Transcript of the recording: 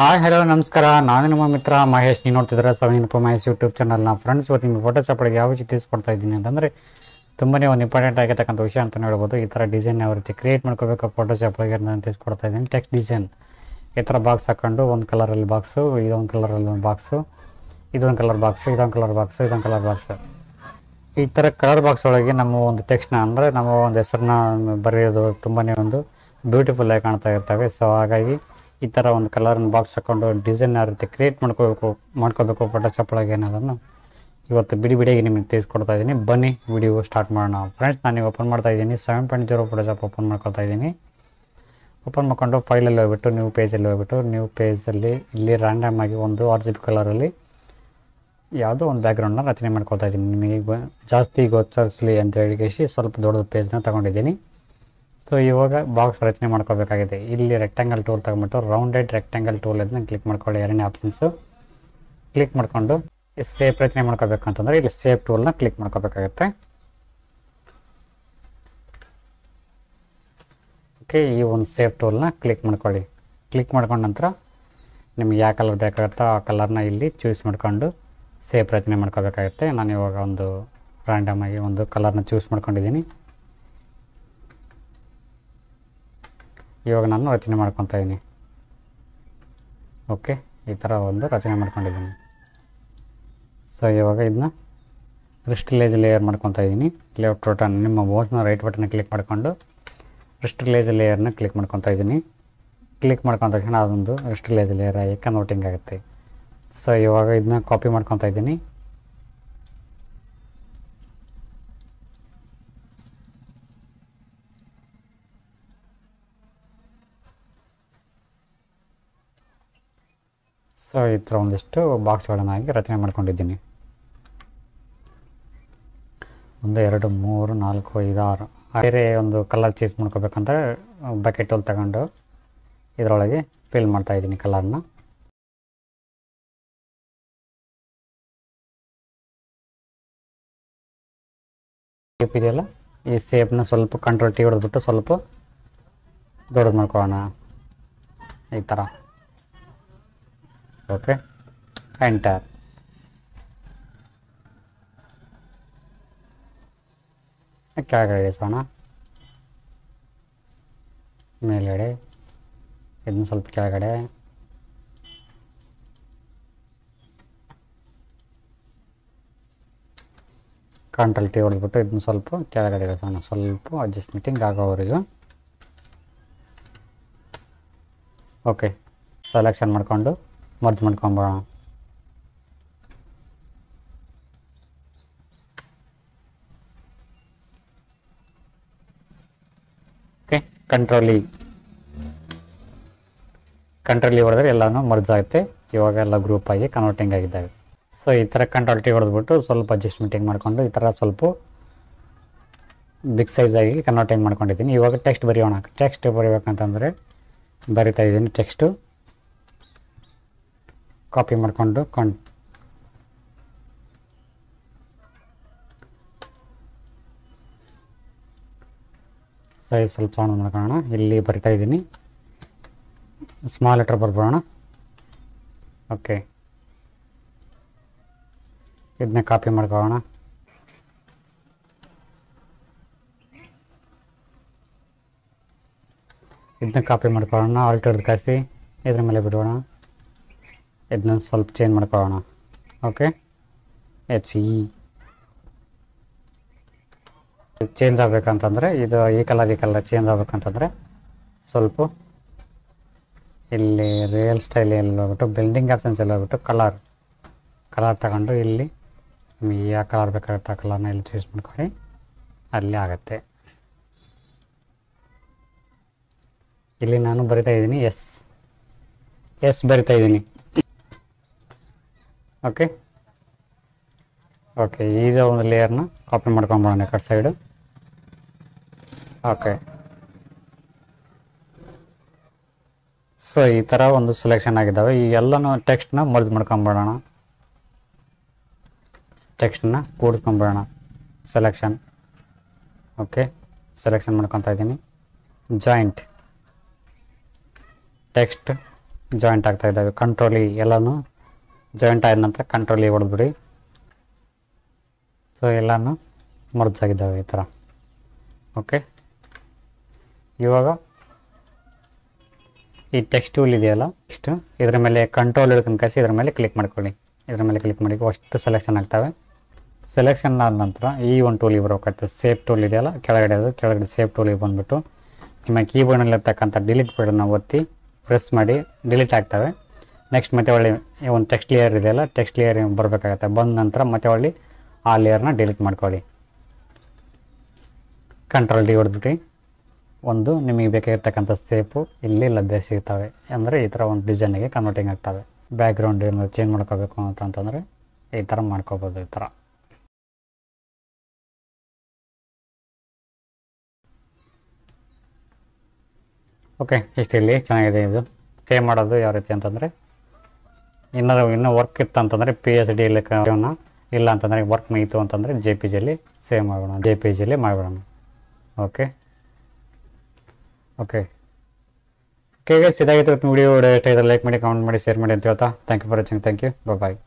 Hi hello ನಮಸ್ಕಾರ. ನಾನು ನಿಮ್ಮ ಮಿತ್ರ ಮಹೇಶ್. ನೀವು ನೋಡ್ತಿದ್ರೆ SAVI ಮಹೇಶ್ ಯೂಟ್ಯೂಬ್ ಚಾನಲ್ನ. ಫ್ರೆಂಡ್ಸ್, ಇವತ್ತು ನಿಮಗೆ ಫೋಟೋಶಾಪ್ಗೆ ಯಾವ ರೀತಿ ತಿಳಿಸ್ಕೊಡ್ತಾ ಇದ್ದೀನಿ ಅಂತಂದರೆ ತುಂಬನೇ ಒಂದು ಇಂಪಾರ್ಟೆಂಟ್ ಆಗಿರ್ತಕ್ಕಂಥ ವಿಷಯ ಅಂತ ಹೇಳ್ಬೋದು. ಈ ಥರ ಡಿಸೈನ್ ಯಾವ ರೀತಿ ಕ್ರಿಯೇಟ್ ಮಾಡ್ಕೋಬೇಕು ಫೋಟೋಶಾಪ್ಗೆ ನಾನು ತಿಳಿಸ್ಕೊಡ್ತಾ ಇದ್ದೀನಿ. ಟೆಕ್ಸ್ಟ್ ಡಿಸೈನ್ ಈ ಥರ ಬಾಕ್ಸ್ ಹಾಕ್ಕೊಂಡು ಒಂದು ಕಲರಲ್ಲಿ ಬಾಕ್ಸು, ಇದೊಂದು ಕಲರಲ್ಲಿ ಒಂದು ಬಾಕ್ಸು, ಇದೊಂದು ಕಲರ್ ಬಾಕ್ಸು, ಇದೊಂದು ಕಲರ್ ಬಾಕ್ಸು, ಇದೊಂದು ಕಲರ್ ಬಾಕ್ಸು. ಈ ಥರ ಕಲರ್ ಬಾಕ್ಸ್ ಒಳಗೆ ನಮ್ಮ ಒಂದು ಟೆಕ್ಸ್ಟ್ನ ಅಂದರೆ ನಮ್ಮ ಒಂದು ಹೆಸರನ್ನ ಬರೆಯೋದು ತುಂಬಾ ಒಂದು ಬ್ಯೂಟಿಫುಲ್ ಆಗಿ ಕಾಣ್ತಾ ಇರ್ತವೆ. ಸೊ ಹಾಗಾಗಿ ಈ ಥರ ಒಂದು ಕಲರ್ನ ಬಾಕ್ಸ್ ಹಾಕ್ಕೊಂಡು ಡಿಸೈನ್ ಯಾವ ರೀತಿ ಕ್ರಿಯೇಟ್ ಮಾಡ್ಕೋಬೇಕು ಫೋಟೋಶಾಪ್ ಒಳಗೆ ಅನ್ನೋದನ್ನು ಇವತ್ತು ಬಿಡಿಯಾಗಿ ನಿಮಗೆ ತಿಳಿಸ್ಕೊಡ್ತಾ ಇದ್ದೀನಿ. ಬನ್ನಿ ವಿಡಿಯೋ ಸ್ಟಾರ್ಟ್ ಮಾಡೋಣ. ಫ್ರೆಂಡ್ಸ್, ನಾನು ಓಪನ್ ಮಾಡ್ತಾ ಇದ್ದೀನಿ 7.0 ಫೋಟೋಶಾಪ್ ಓಪನ್ ಮಾಡ್ಕೊತಾ ಇದ್ದೀನಿ. ಓಪನ್ ಮಾಡ್ಕೊಂಡು ಫೈಲಲ್ಲಿ ಹೋಗ್ಬಿಟ್ಟು ನ್ಯೂ ಪೇಜಲ್ಲಿ ಹೋಗ್ಬಿಟ್ಟು ನ್ಯೂ ಪೇಜಲ್ಲಿ ಇಲ್ಲಿ ರ್ಯಾಂಡಮ್ ಆಗಿ ಒಂದು RGB ಕಲರಲ್ಲಿ ಯಾವುದೋ ಒಂದು ಬ್ಯಾಕ್ಗ್ರೌಂಡ್ನ ರಚನೆ ಮಾಡ್ಕೊತಾ ಇದ್ದೀನಿ. ನಿಮಗೆ ಜಾಸ್ತಿ ಗೋಚರಿಸಲಿ ಅಂತ ಹೇಳಿ ಸ್ವಲ್ಪ ದೊಡ್ಡ ಪೇಜ್ನ ತೊಗೊಂಡಿದ್ದೀನಿ. ಸೊ ಇವಾಗ ಬಾಕ್ಸ್ ರಚನೆ ಮಾಡ್ಕೋಬೇಕಾಗಿದೆ. ಇಲ್ಲಿ ರೆಕ್ಟ್ಯಾಂಗಲ್ ಟೂಲ್ ತಗೊಂಬಿಟ್ಟು ರೌಂಡೆಡ್ ರೆಕ್ಟ್ಯಾಂಗಲ್ ಟೂಲ್ ಅದನ್ನ ಕ್ಲಿಕ್ ಮಾಡ್ಕೊಳ್ಳಿ. ಎರಡನೇ ಆಪ್ಷನ್ಸು ಕ್ಲಿಕ್ ಮಾಡಿಕೊಂಡು ಸೇಪ್ ರಚನೆ ಮಾಡ್ಕೋಬೇಕಂತಂದರೆ ಇಲ್ಲಿ ಸೇಪ್ ಟೂಲ್ನ ಕ್ಲಿಕ್ ಮಾಡ್ಕೋಬೇಕಾಗುತ್ತೆ. ಓಕೆ, ಈ ಒಂದು ಸೇಪ್ ಟೂಲ್ನ ಕ್ಲಿಕ್ ಮಾಡ್ಕೊಳ್ಳಿ. ಕ್ಲಿಕ್ ಮಾಡ್ಕೊಂಡ ನಂತರ ನಿಮ್ಗೆ ಯಾವ ಕಲರ್ ಬೇಕಾಗುತ್ತೋ ಆ ಕಲರ್ನ ಇಲ್ಲಿ ಚೂಸ್ ಮಾಡ್ಕೊಂಡು ಸೇಪ್ ರಚನೆ ಮಾಡ್ಕೋಬೇಕಾಗುತ್ತೆ. ನಾನು ಇವಾಗ ಒಂದು ರ್ಯಾಂಡಮ್ ಆಗಿ ಒಂದು ಕಲರ್ನ ಚೂಸ್ ಮಾಡ್ಕೊಂಡಿದ್ದೀನಿ. ಇವಾಗ ನಾನು ರಚನೆ ಮಾಡ್ಕೊತಾ ಇದ್ದೀನಿ. ಓಕೆ, ಈ ಥರ ಒಂದು ರಚನೆ ಮಾಡ್ಕೊಂಡಿದ್ದೀನಿ. ಸೊ ಇವಾಗ ಇದನ್ನ ರಿಸ್ಟಿಲೇಜ್ ಲೇಯರ್ ಮಾಡ್ಕೊತಾ ಇದ್ದೀನಿ. ಲೆಫ್ಟ್ ಬಟನ್ ನಿಮ್ಮ ಮೌಸ್ನ ರೈಟ್ ಬಟನ್ ಕ್ಲಿಕ್ ಮಾಡಿಕೊಂಡು ರಿಸ್ಟಿಲೇಜ್ ಲೇಯರ್ನ ಕ್ಲಿಕ್ ಮಾಡ್ಕೊತಾ ಇದ್ದೀನಿ. ಕ್ಲಿಕ್ ಮಾಡ್ಕೊಂಡ ತಕ್ಷಣ ಅದೊಂದು ರಿಸ್ಟಿಲೇಜ್ ಲೇಯರ್ ಆಗಿ ಕನ್ವರ್ಟಿಂಗ್ ಆಗುತ್ತೆ. ಸೊ ಇವಾಗ ಇದನ್ನ ಕಾಪಿ ಮಾಡ್ಕೊತಾ ಇದ್ದೀನಿ. ಸೊ ಈ ಥರ ಒಂದಿಷ್ಟು ಬಾಕ್ಸ್ಗಳನ್ನಾಗಿ ರಚನೆ ಮಾಡ್ಕೊಂಡಿದ್ದೀನಿ. 1 2 3 4 5 6 ಬೇರೆ ಒಂದು ಕಲರ್ ಚೇಂಜ್ ಮಾಡ್ಕೋಬೇಕಂತ ಬಕೆಟ್ ಟೂಲ್ ತಗೊಂಡು ಇದರೊಳಗೆ ಫಿಲ್ ಮಾಡ್ತಾ ಇದ್ದೀನಿ ಕಲರ್ನ. ಶೇಪ್ ಇದೆಯಲ್ಲ, ಈ ಶೇಪ್ನ ಸ್ವಲ್ಪ ಕಂಟ್ರೋಲ್ T ಹೊಡೆದ್ಬಿಟ್ಟು ಸ್ವಲ್ಪ ದೊಡ್ಡದು ಮಾಡ್ಕೊಳ್ಳೋಣ ಈ ಥರ. Okay, enter. ಕೆಳಗಡೆ ಇಳಿಸೋಣ, ಮೇಲ್ಗಡೆ ಇದನ್ನು ಸ್ವಲ್ಪ ಕೆಳಗಡೆ, ಕಂಟ್ರೋಲ್ T ಹೊಡೆದ್ಬಿಟ್ಟು ಇದನ್ನು ಸ್ವಲ್ಪ ಕೆಳಗಡೆ ಇಳಿಸೋಣ, ಸ್ವಲ್ಪ ಅಡ್ಜಸ್ಟ್ಮೆಂಟಿಂಗ್ ಆಗೋವರೆಗೂ. ಓಕೆ, ಸೆಲೆಕ್ಷನ್ ಮಾಡಿಕೊಂಡು ಮರ್ಜ್ ಮಾಡ್ಕೊಂಬೋಣ. ಓಕೆ, ಕಂಟ್ರೋಲ್ ಇ ಹೊಡೆದ್ರೆ ಎಲ್ಲನೂ ಮರ್ಜ್ ಆಗುತ್ತೆ. ಇವಾಗ ಎಲ್ಲ ಗ್ರೂಪ್ ಆಗಿ ಕನ್ವರ್ಟಿಂಗ್ ಆಗಿದ್ದಾವೆ. ಸೊ ಈ ಥರ ಕಂಟ್ರೋಲ್ T ಹೊಡೆದ್ಬಿಟ್ಟು ಸ್ವಲ್ಪ ಅಡ್ಜಸ್ಟ್ಮೆಂಟಿಂಗ್ ಮಾಡಿಕೊಂಡು ಈ ಥರ ಸ್ವಲ್ಪ ಬಿಗ್ ಸೈಜಾಗಿ ಕನ್ವರ್ಟಿಂಗ್ ಮಾಡ್ಕೊಂಡಿದ್ದೀನಿ. ಇವಾಗ ಟೆಕ್ಸ್ಟ್ ಬರೆಯೋಣ. ಟೆಕ್ಸ್ಟ್ ಬರೀಬೇಕಂತಂದರೆ ಬರಿತಾ ಇದ್ದೀನಿ. ಟೆಕ್ಸ್ಟು ಕಾಪಿ ಮಾಡಿಕೊಂಡು ಸೈಜ್ ಸ್ವಲ್ಪ ಸೌಂಡ್ ಮಾಡ್ಕೊಳ್ಳೋಣ. ಇಲ್ಲಿ ಬರಿತಾ ಇದ್ದೀನಿ, ಸ್ಮಾಲ್ ಲೆಟರ್ ಬರ್ಬೋಣ. ಓಕೆ, ಇದನ್ನ ಕಾಪಿ ಮಾಡ್ಕೊಳ್ಳೋಣ. ಆಲ್ಟ್ ಹಿಡಿದು ಕಾಯಿಸಿ ಇದ್ರ ಮೇಲೆ ಬಿಡೋಣ. ಇದನ್ನ ಸ್ವಲ್ಪ ಚೇಂಜ್ ಮಾಡ್ಕೊಳ್ಳೋಣ. ಓಕೆ, HE ಚೇಂಜ್ ಆಗಬೇಕಂತಂದರೆ ಇದು ಈ ಕಲರ್ ಚೇಂಜ್ ಆಗಬೇಕಂತಂದರೆ ಸ್ವಲ್ಪ ಇಲ್ಲಿ ರಿಯಲ್ ಸ್ಟೈಲ್ ಎಲ್ಲ ಹೋಗ್ಬಿಟ್ಟು ಬಿಲ್ಡಿಂಗ್ ಆಪ್ಷನ್ಸ್ ಎಲ್ಲ ಹೋಗ್ಬಿಟ್ಟು ಕಲರ್ ತಗೊಂಡು ಇಲ್ಲಿ ನಿಮಗೆ ಯಾವ ಕಲರ್ ಬೇಕಾಗುತ್ತೆ ಆ ಕಲರ್ನ ಇಲ್ಲಿ ಚೂಸ್ ಮಾಡ್ಕೊಳ್ಳಿ, ಅಲ್ಲಿ ಆಗುತ್ತೆ. ಇಲ್ಲಿ ನಾನು ಬರಿತಾ ಇದ್ದೀನಿ ಎಸ್ ಬರಿತಾ ಇದ್ದೀನಿ. ಓಕೆ, ಈಗ ಒಂದು ಲೇಯರ್ನ ಕಾಪಿ ಮಾಡ್ಕೊಂಬೋಣ ಕಟ್ ಸೈಡು. ಓಕೆ, ಸೊ ಈ ಥರ ಒಂದು ಸೆಲೆಕ್ಷನ್ ಆಗಿದ್ದಾವೆ. ಈ ಎಲ್ಲನೂ ಟೆಕ್ಸ್ಟ್ನ ಮರ್ಜ್ ಮಾಡ್ಕೊಂಬಿಡೋಣ, ಟೆಕ್ಸ್ಟನ್ನ ಕೂಡಿಸ್ಕೊಂಬಿಡೋಣ. ಸೆಲೆಕ್ಷನ್. ಓಕೆ, ಸೆಲೆಕ್ಷನ್ ಮಾಡ್ಕೊತಾ ಇದ್ದೀನಿ. ಜಾಯಿಂಟ್ ಟೆಕ್ಸ್ಟ್ ಜಾಯಿಂಟ್ ಆಗ್ತಾ ಇದ್ದಾವೆ. ಕಂಟ್ರೋಲಿ ಎಲ್ಲನೂ ಜಾಯಿಂಟ್ ಆದ ನಂತರ ಕಂಟ್ರೋಲಿ ಹೊಡೆದ್ಬಿಡಿ. ಸೊ ಎಲ್ಲನೂ ಮರ್ಜ್ ಆಗಿದ್ದಾವೆ ಈ ಥರ. ಓಕೆ, ಇವಾಗ ಈ ಟೆಕ್ಸ್ಟ್ ಟೂಲ್ ಇದೆಯಲ್ಲ, ಇಷ್ಟು ಇದರ ಮೇಲೆ ಕಂಟ್ರೋಲ್ ಹಿಡ್ಕೊಂಡು ಕಳಿಸಿ ಇದರ ಮೇಲೆ ಕ್ಲಿಕ್ ಮಾಡ್ಕೊಳ್ಳಿ. ಇದರ ಮೇಲೆ ಕ್ಲಿಕ್ ಮಾಡಿ ಅಷ್ಟು ಸೆಲೆಕ್ಷನ್ ಆಗ್ತವೆ. ಸೆಲೆಕ್ಷನ್ ಆದ ನಂತರ ಈ ಒಂದು ಟೂಲಿಗೆ ಬರಬೇಕಾಗ್ತದೆ. ಸೇಫ್ ಟೂಲ್ ಇದೆಯಲ್ಲ ಕೆಳಗಡೆ, ಅದು ಕೆಳಗಡೆ ಸೇಫ್ ಟೂಲಿಗೆ ಬಂದುಬಿಟ್ಟು ನಿಮ್ಮ ಕೀಬೋರ್ಡ್ನಲ್ಲಿರ್ತಕ್ಕಂಥ ಡಿಲೀಟ್ ಬಟನ್ನ ಒತ್ತಿ ಪ್ರೆಸ್ ಮಾಡಿ ಡಿಲೀಟ್ ಆಗ್ತವೆ. ನೆಕ್ಸ್ಟ್ ಮತ್ತೆ ಒಳ್ಳೆ ಒಂದು ಟೆಕ್ಸ್ಟ್ ಲೇಯರ್ ಇದೆಯಲ್ಲ, ಟೆಕ್ಸ್ಟ್ ಲೇಯರ್ ಬರಬೇಕಾಗತ್ತೆ. ಬಂದ ನಂತರ ಮತ್ತೆ ಒಳ್ಳೆ ಆ ಲೇಯರ್ನ ಡಿಲೀಟ್ ಮಾಡ್ಕೊಳ್ಳಿ. ಕಂಟ್ರೋಲ್ ಡಿ ಹೊಡೆದ್ಬಿಟ್ಟು ಒಂದು ನಿಮಗೆ ಬೇಕಾಗಿರ್ತಕ್ಕಂಥ ಸೇಫು ಇಲ್ಲಿ ಲಭ್ಯ ಸಿಗ್ತವೆ. ಅಂದರೆ ಈ ಥರ ಒಂದು ಡಿಸೈನಿಗೆ ಕನ್ವರ್ಟಿಂಗ್ ಆಗ್ತವೆ. ಬ್ಯಾಕ್ಗ್ರೌಂಡ್ ಏನಾದ್ರು ಚೇಂಜ್ ಮಾಡ್ಕೋಬೇಕು ಅಂತಂದರೆ ಈ ಥರ ಮಾಡ್ಕೋಬೋದು. ಈ ಥರ ಓಕೆ, ಇಷ್ಟಿಲ್ಲಿ ಚೆನ್ನಾಗಿದೆ. ಇದು ಸೇವ್ ಮಾಡೋದು ಯಾವ ರೀತಿ ಅಂತಂದರೆ, ಇನ್ನೂ ವರ್ಕ್ ಇತ್ತು ಅಂತಂದರೆ PSD ಇಲ್ಲ ಅಂತಂದರೆ ವರ್ಕ್ ಮುಗೀತು ಅಂತಂದರೆ JPGಯಲ್ಲಿ ಸೇವ್ ಮಾಡೋಣ, JPGಯಲ್ಲಿ ಮಾಡಿಬಿಡೋಣ. ಓಕೆ ಓಕೆ ಓಕೆ ಗೈಸ್, ಇದಾಗಿತ್ತು ವಿಡಿಯೋ. ಇಷ್ಟ ಇದ್ದರೆ ಲೈಕ್ ಮಾಡಿ, ಕಮೆಂಟ್ ಮಾಡಿ, ಶೇರ್ ಮಾಡಿ ಅಂತ ಹೇಳ್ತಾ thank you for watching. Thank you, bye.